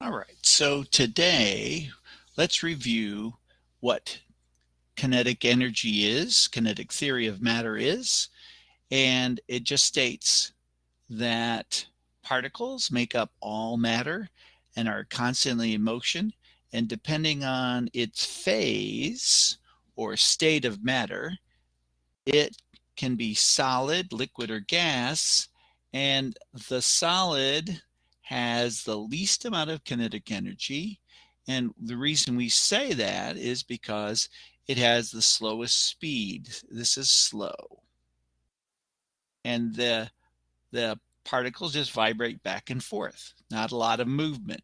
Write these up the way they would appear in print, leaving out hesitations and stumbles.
All right, so today let's review what kinetic energy is, kinetic theory of matter is, and it just states that particles make up all matter and are constantly in motion, and depending on its phase or state of matter, it can be solid, liquid, or gas, and the solid has the least amount of kinetic energy. And the reason we say that is because it has the slowest speed. This is slow. And the particles just vibrate back and forth, not a lot of movement.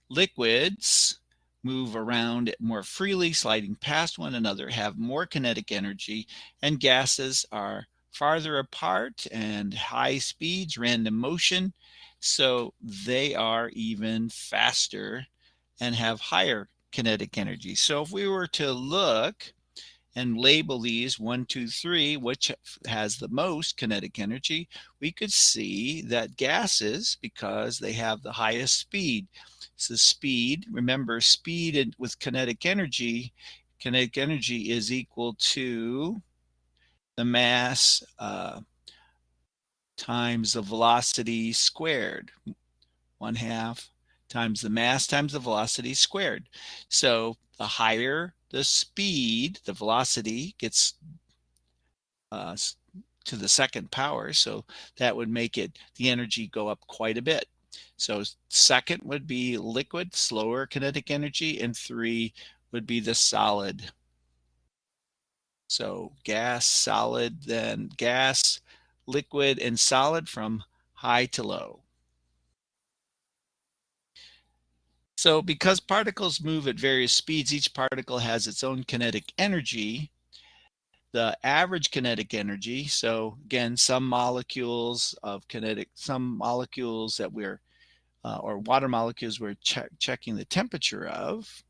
Liquids move around more freely, sliding past one another, have more kinetic energy, and gases are farther apart and high speeds, random motion, so they are even faster and have higher kinetic energy. So if we were to look and label these 1, 2, 3, which has the most kinetic energy, we could see that gases, because they have the highest speed. So speed, remember speed with kinetic energy is equal to the mass times the velocity squared. 1/2 times the mass times the velocity squared. So the higher the speed, the velocity gets to the second power, so that would make the energy go up quite a bit. So second would be liquid, slower kinetic energy, and 3 would be the solid. So gas, solid, then gas, liquid, and solid from high to low. So because particles move at various speeds, each particle has its own kinetic energy. The average kinetic energy, so again, some molecules that we're, or water molecules we're checking the temperature of.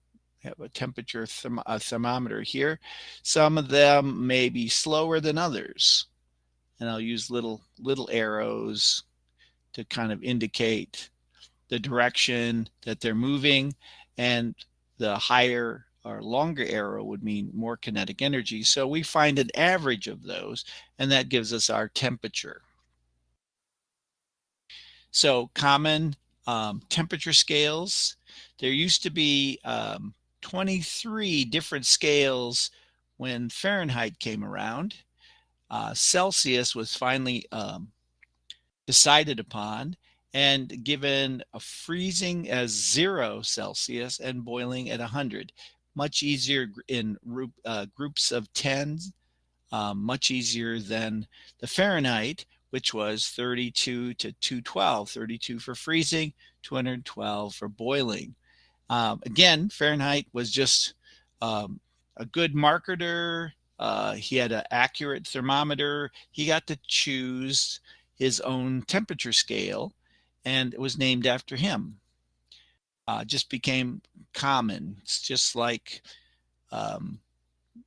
We have a temperature thermometer here. Some of them may be slower than others. And I'll use little arrows to kind of indicate the direction that they're moving, and the higher or longer arrow would mean more kinetic energy. So we find an average of those, and that gives us our temperature. So common temperature scales. There used to be 23 different scales when Fahrenheit came around. Celsius was finally decided upon and given a freezing as 0 Celsius and boiling at 100. Much easier in groups of 10, much easier than the Fahrenheit, which was 32 to 212, 32 for freezing, 212 for boiling. Again, Fahrenheit was just a good marketer. He had an accurate thermometer. He got to choose his own temperature scale, and it was named after him. Just became common. It's just like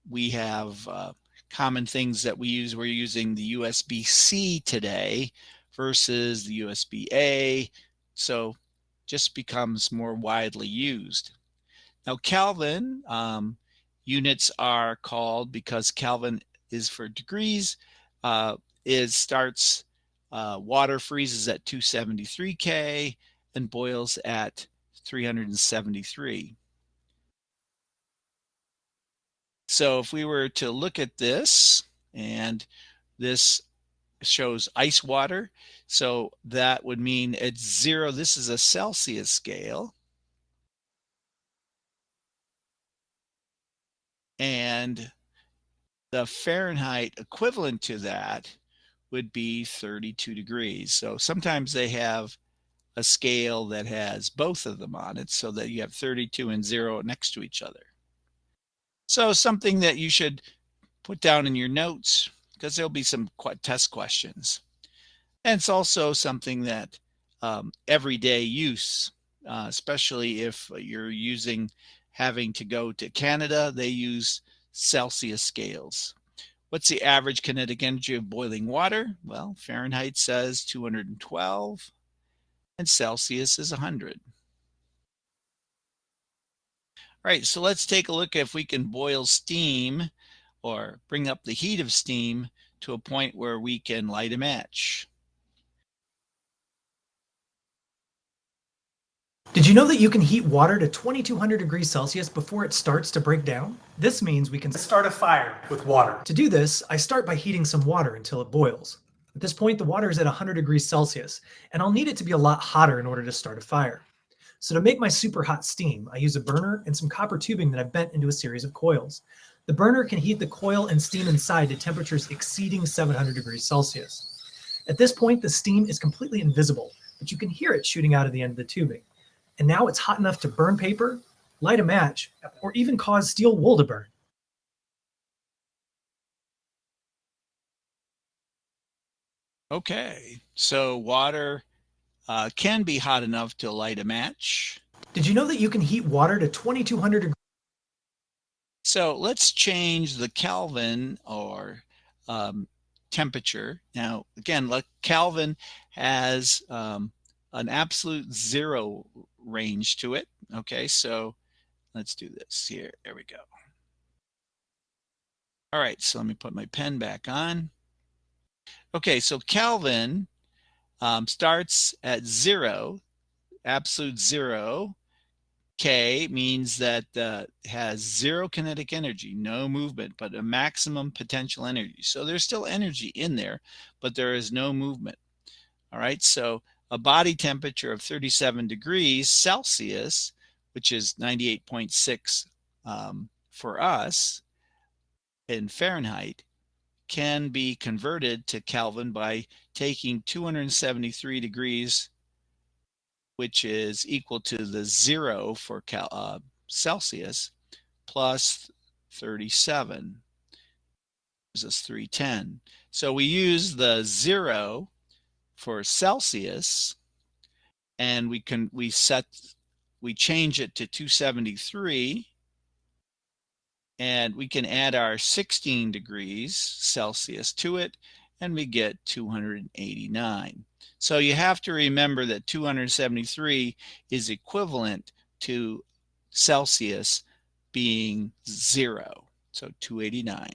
we have common things that we use. We're using the USB-C today versus the USB-A, so just becomes more widely used. Now Kelvin units are called, because Kelvin is for degrees, water freezes at 273 K and boils at 373. So if we were to look at this, and this shows ice water, so that would mean at 0, this is a Celsius scale. And the Fahrenheit equivalent to that would be 32 degrees. So sometimes they have a scale that has both of them on it, so that you have 32 and 0 next to each other. So something that you should put down in your notes, because there'll be some test questions. And it's also something that everyday use, especially if you're having to go to Canada, they use Celsius scales. What's the average kinetic energy of boiling water? Well, Fahrenheit says 212 and Celsius is 100. All right, so let's take a look if we can boil steam or bring up the heat of steam to a point where we can light a match. Did you know that you can heat water to 2200 degrees Celsius before it starts to break down? This means we can start a fire with water. To do this, I start by heating some water until it boils. At this point, the water is at 100 degrees Celsius, and I'll need it to be a lot hotter in order to start a fire. So to make my super hot steam, I use a burner and some copper tubing that I've bent into a series of coils. The burner can heat the coil and steam inside to temperatures exceeding 700 degrees Celsius. At this point, the steam is completely invisible, but you can hear it shooting out of the end of the tubing. And now it's hot enough to burn paper, light a match, or even cause steel wool to burn. Okay, so water can be hot enough to light a match. Did you know that you can heat water to 2200 degrees? So let's change the Kelvin or temperature. Now, again, look, Kelvin has an absolute zero range to it. Okay, so let's do this here. There we go. All right, so let me put my pen back on. Okay, so Kelvin starts at zero, absolute zero. K means that has zero kinetic energy, no movement, but a maximum potential energy. So there's still energy in there, but there is no movement. All right, so a body temperature of 37 degrees Celsius, which is 98.6 for us in Fahrenheit, can be converted to Kelvin by taking 273 degrees, which is equal to the zero for Celsius, plus 37, gives us 310. So we use the zero for Celsius, and we change it to 273, and we can add our 16 degrees Celsius to it, and we get 289. So you have to remember that 273 is equivalent to Celsius being zero. So 289.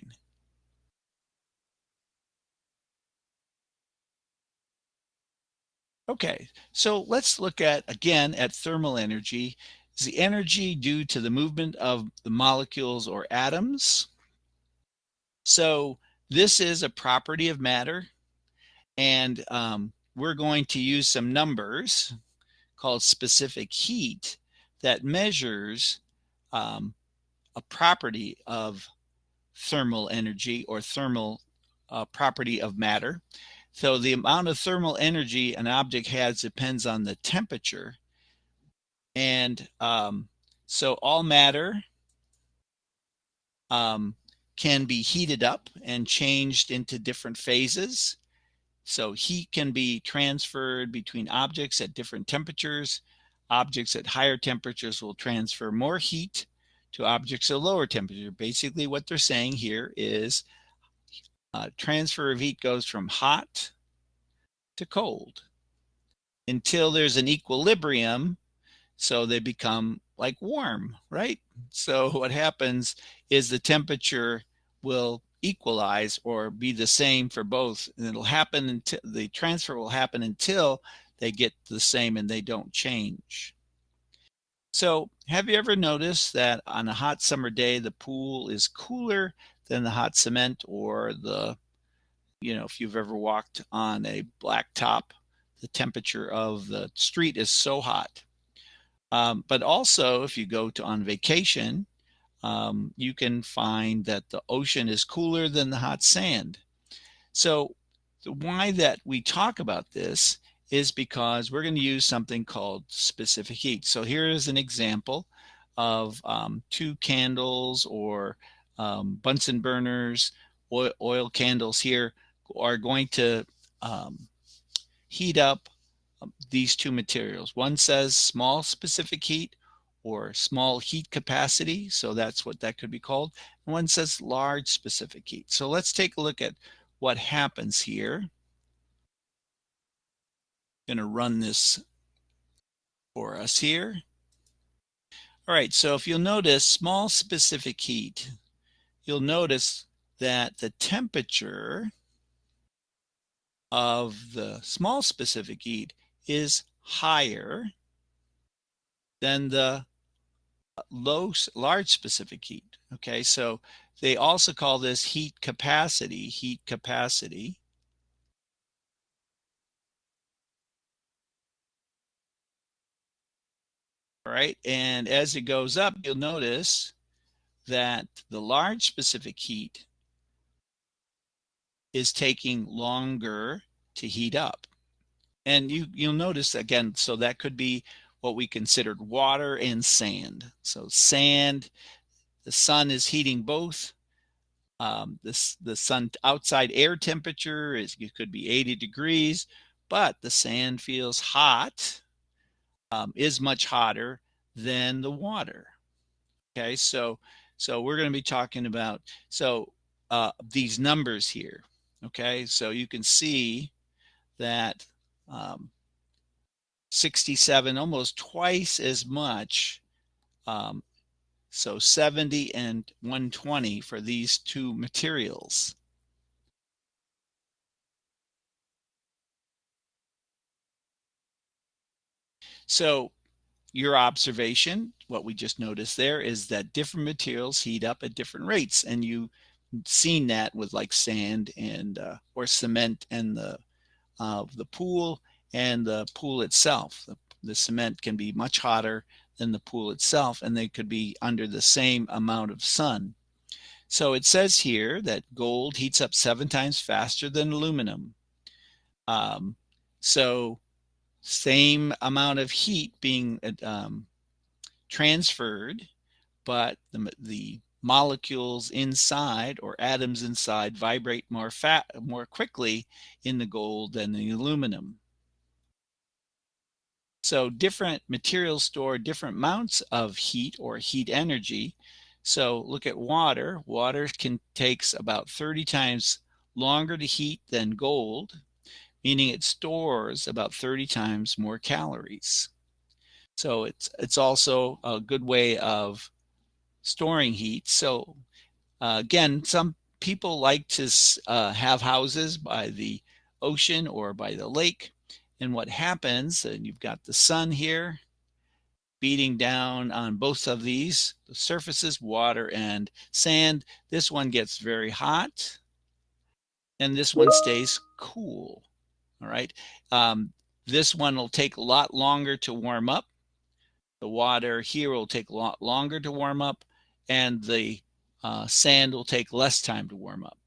Okay, so let's look at, again, at thermal energy. Is the energy due to the movement of the molecules or atoms? So this is a property of matter, and we're going to use some numbers called specific heat that measures a property of thermal energy or thermal property of matter. So the amount of thermal energy an object has depends on the temperature. And so all matter can be heated up and changed into different phases. So heat can be transferred between objects at different temperatures. Objects at higher temperatures will transfer more heat to objects at lower temperature. Basically, what they're saying here is transfer of heat goes from hot to cold until there's an equilibrium, so they become like warm, right? So what happens is the temperature will equalize or be the same for both, and it'll happen until the transfer will happen until they get the same and they don't change. So have you ever noticed that on a hot summer day the pool is cooler than the hot cement, or if you've ever walked on a black top, the temperature of the street is so hot. But also, if you go on vacation, you can find that the ocean is cooler than the hot sand. So why that we talk about this is because we're going to use something called specific heat. So here is an example of two candles or Bunsen burners, oil candles here are going to heat up these two materials. One says small specific heat or small heat capacity, so that's what that could be called. And one says large specific heat. So let's take a look at what happens here. I'm going to run this for us here. All right, so if you'll notice small specific heat, you'll notice that the temperature of the small specific heat is higher than the large specific heat. Okay, so they also call this heat capacity, All right, and as it goes up, you'll notice that the large specific heat is taking longer to heat up. And you'll notice again, so that could be what we considered water and sand. So sand, the sun is heating both. The sun outside air temperature it could be 80 degrees, but the sand feels hot, is much hotter than the water. Okay, so we're going to be talking about these numbers here. Okay, so you can see that 67, almost twice as much. So 70 and 120 for these two materials. So your observation, what we just noticed there, is that different materials heat up at different rates, and you've seen that with like sand and or cement and the pool and the pool itself. The cement can be much hotter than the pool itself, and they could be under the same amount of sun. So it says here that gold heats up 7 times faster than aluminum. So same amount of heat being transferred, but the molecules inside or atoms inside vibrate more quickly in the gold than the aluminum. So different materials store different amounts of heat or heat energy. So look at water. Water takes about 30 times longer to heat than gold, meaning it stores about 30 times more calories. So it's also a good way of storing heat. So again, some people like to have houses by the ocean or by the lake. And what happens, and you've got the sun here beating down on both of these, the surfaces, water and sand. This one gets very hot, and this one stays cool. All right. This one will take a lot longer to warm up. The water here will take a lot longer to warm up, and the sand will take less time to warm up.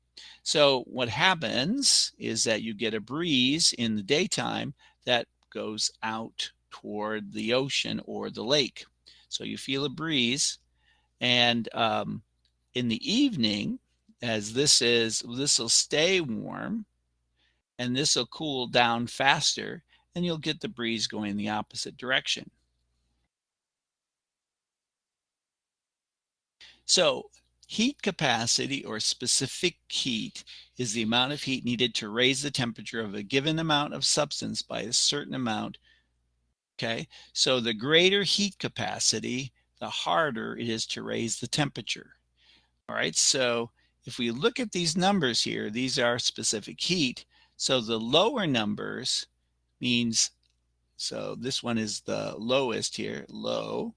So what happens is that you get a breeze in the daytime that goes out toward the ocean or the lake. So you feel a breeze, and in the evening, as this will stay warm, and this will cool down faster, and you'll get the breeze going in the opposite direction. So heat capacity or specific heat is the amount of heat needed to raise the temperature of a given amount of substance by a certain amount. Okay, so the greater heat capacity, the harder it is to raise the temperature. All right, so if we look at these numbers here, these are specific heat. So the lower numbers means, so this one is the lowest here, low,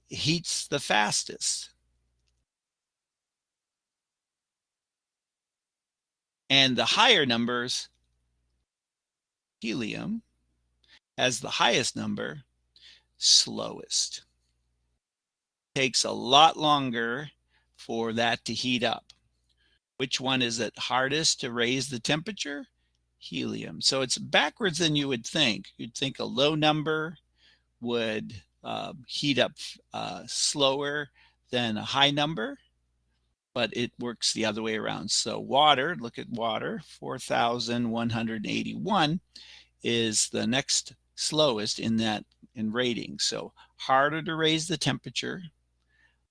heats the fastest. And the higher numbers, helium, has the highest number, slowest. Takes a lot longer for that to heat up. Which one is it hardest to raise the temperature? Helium. So it's backwards than you would think. You'd think a low number would heat up slower than a high number, but it works the other way around. So water, look at water, 4,181 is the next slowest in rating. So harder to raise the temperature,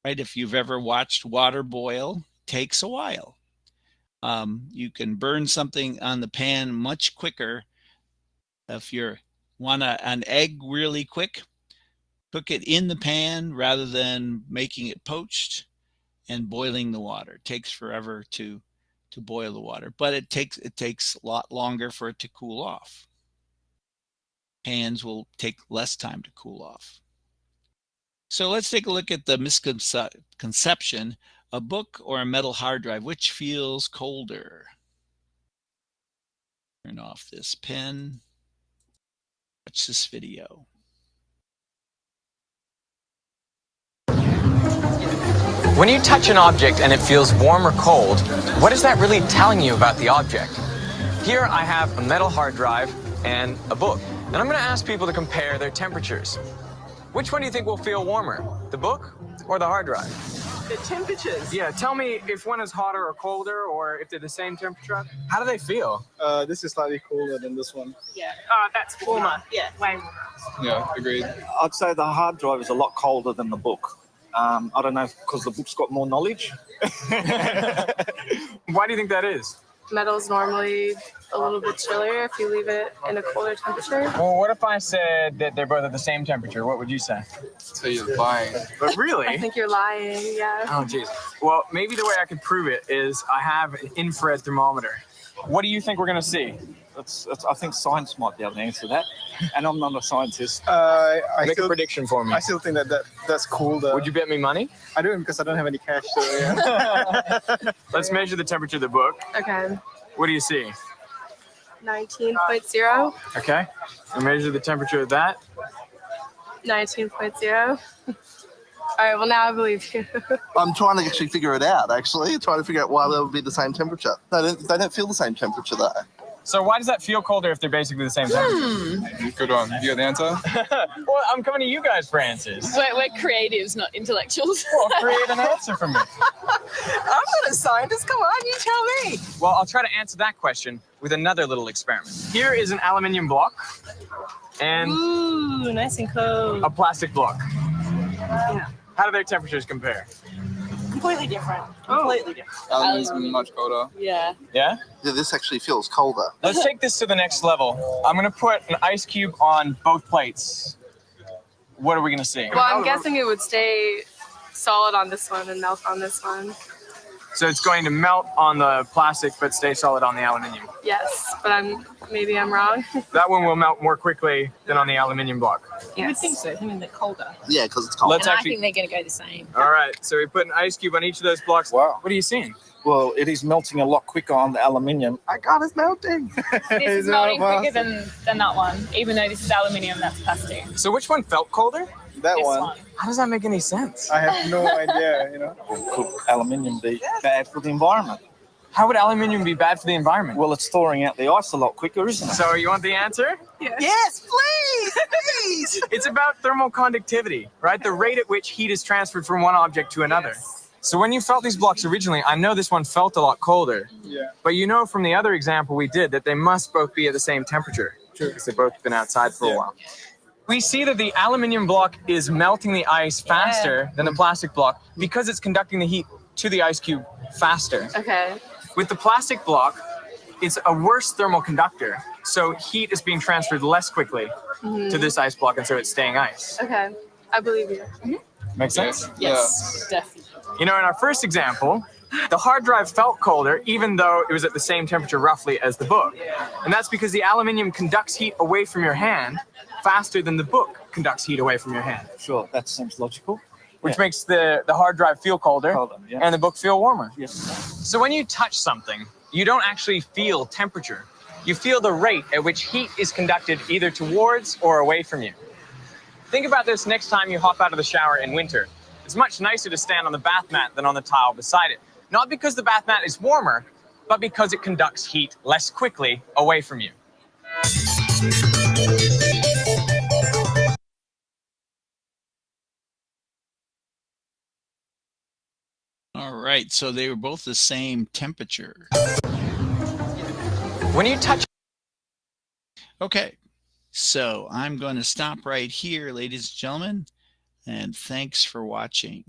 right? If you've ever watched water boil, takes a while. You can burn something on the pan much quicker. If you want an egg really quick, Cook it in the pan rather than making it poached and boiling the water. It takes forever to boil the water, but it takes a lot longer for it to cool off. Pans will take less time to cool off. So let's take a look at the misconception: a book or a metal hard drive, which feels colder? Turn off this pen. Watch this video. When you touch an object and it feels warm or cold, what is that really telling you about the object? Here I have a metal hard drive and a book, and I'm going to ask people to compare their temperatures. Which one do you think will feel warmer, the book or the hard drive? The temperatures. Yeah, tell me if one is hotter or colder, or if they're the same temperature. How do they feel? This is slightly cooler than this one. Yeah. Oh, that's warmer. Yeah, way warmer. Yeah, agreed. I'd say the hard drive is a lot colder than the book. I don't know, because the book's got more knowledge. Why do you think that is? Metal's normally a little bit chillier if you leave it in a colder temperature. Well, what if I said that they're both at the same temperature? What would you say? So you're lying. But really? I think you're lying, yeah. Oh, jeez. Well, maybe the way I could prove it is I have an infrared thermometer. What do you think we're going to see? I think science might be able to answer that, and I'm not a scientist. I Make still, a prediction for me. I still think that's cool though. Would you bet me money? I do it because I don't have any cash. So yeah. Let's measure the temperature of the book. Okay. What do you see? 19.0. Okay. And measure the temperature of that. 19.0. All right, well, now I believe you. I'm trying to actually figure it out, trying to figure out why they would be the same temperature. They don't feel the same temperature, though. So why does that feel colder if they're basically the same temperature? Good one. You got the answer? Well, I'm coming to you guys for answers. We're creatives, not intellectuals. Well, create an answer for me. I'm not a scientist. Come on, you tell me. Well, I'll try to answer that question with another little experiment. Here is an aluminium block and Ooh, nice and cold. a plastic block. Yeah. How do their temperatures compare? Completely different. Completely different. Aluminum's much colder. Yeah. Yeah? Yeah, this actually feels colder. Let's take this to the next level. I'm going to put an ice cube on both plates. What are we going to see? Well, I'm guessing it would stay solid on this one and melt on this one. So it's going to melt on the plastic but stay solid on the aluminium. Yes, but maybe I'm wrong. That one will melt more quickly than on the aluminium block. You would think so. I mean, they're colder. Yeah, because it's cold. Let's And actually. I think they're going to go the same. All right. So we put an ice cube on each of those blocks. Wow. What are you seeing? Well, it is melting a lot quicker on the aluminium. My God, it's melting. This is melting quicker than that one, even though this is aluminium, that's plastic. So which one felt colder? That This one. one. How does that make any sense? I have no idea. Could aluminium be bad for the environment? How would aluminium be bad for the environment? Well, it's thawing out the ice a lot quicker, isn't it? So you want the answer? Yes, please, please. It's about thermal conductivity, right? The rate at which heat is transferred from one object to another. So when you felt these blocks originally, I know this one felt a lot colder. Yeah. But you know from the other example we did that they must both be at the same temperature. True. Because they've both been outside for Yeah. a while. We see that the aluminium block is melting the ice faster than the plastic block because it's conducting the heat to the ice cube faster. Okay. With the plastic block, it's a worse thermal conductor. So heat is being transferred less quickly to this ice block, and so it's staying ice. Okay. I believe you. Make sense? Yes, definitely. You know, in our first example, the hard drive felt colder even though it was at the same temperature roughly as the book. And that's because the aluminium conducts heat away from your hand faster than the book conducts heat away from your hand, Sure, that seems logical. which makes the hard drive feel colder Colder, yeah. and the book feel warmer. Yes. So when you touch something, you don't actually feel temperature. You feel the rate at which heat is conducted either towards or away from you. Think about this next time you hop out of the shower in winter. It's much nicer to stand on the bath mat than on the tile beside it. Not because the bath mat is warmer, but because it conducts heat less quickly away from you. All right, so they were both the same temperature. When you touch Okay, so I'm going to stop right here, ladies and gentlemen, and thanks for watching.